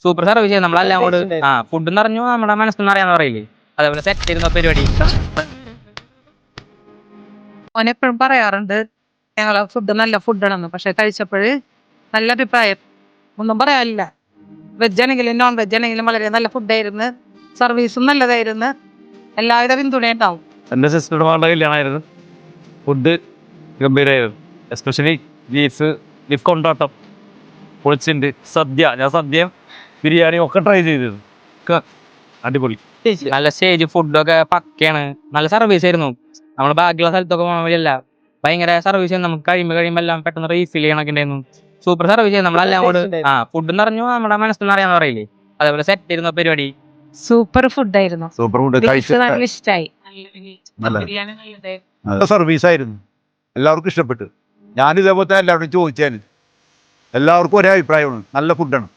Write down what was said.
Super service ചെയ്യും നമ്മളെല്ലാം കൂടെ. ഫുഡ് നിറഞ്ഞു നമ്മുടെ മനസ്സിൽ അറിയാന്ന് പറയില്ലേ, അതേപോലെ സെറ്റ് ഇരുന്ന പരിപാടി. ഓനെപ്പോഴും പറയാറുണ്ട് ഞങ്ങളെ ഫുഡ് നല്ല ഫുഡാണെന്ന്. പക്ഷെ കഴിച്ചപ്പോഴ് നല്ല അഭിപ്രായം, ഒന്നും പറയാനില്ല. വെജ് ആണെങ്കിലും നോൺ വെജ് ആണെങ്കിലും വളരെ നല്ല ഫുഡായിരുന്നു. സർവീസും നല്ലതായിരുന്നു. എല്ലാവിധ പിന്തുണയുണ്ടാവും. എൻ്റെ സിസ്റ്ററുടെ മകളുടെ കല്യാണമായിരുന്നു. ഫുഡ് ഗംഭീരമായിരുന്നു. എസ്പെഷ്യലി ബീഫ് കൊണ്ടാട്ടം പൊളിച്ചിട്ടുണ്ട്. ഞാൻ സദ്യയും ബിരിയാണിയും ഒക്കെ ട്രൈ ചെയ്തിരുന്നു. ഒക്കെ അടിപൊളി. നല്ല സ്റ്റേജ് ഫുഡൊക്കെ പക്കയാണ്. നല്ല സർവീസ് ആയിരുന്നു. നമ്മൾ ബാക്കിയുള്ള സ്ഥലത്തൊക്കെ പോകാൻ വഴിയല്ല, ഭയങ്കര സർവീസ് ചെയ്യുന്നു. നമുക്ക് കഴിയുമ്പോൾ എല്ലാം പെട്ടെന്ന് റീഫിൽ ചെയ്യണൊക്കെ ഉണ്ടായിരുന്നു. സൂപ്പർ സർവീസ് ചെയ്യും നമ്മളെല്ലാം കൂടെ. ഫുഡ് നിറഞ്ഞു നമ്മുടെ മനസ്സിൽ അറിയാന്ന് പറയില്ലേ, അതേപോലെ സെറ്റ് ഇരുന്ന പരിപാടി. സൂപ്പർ ഫുഡായിരുന്നു. സൂപ്പർ ഫുഡ് നല്ല ഇഷ്ടമായി. നല്ല സർവീസായിരുന്നു. എല്ലാവർക്കും ഇഷ്ടപ്പെട്ടു. ഞാനിതേപോലത്തെ എല്ലാവരും ചോദിച്ചാൽ എല്ലാവർക്കും ഒരേ അഭിപ്രായമാണ്. നല്ല ഫുഡാണ്.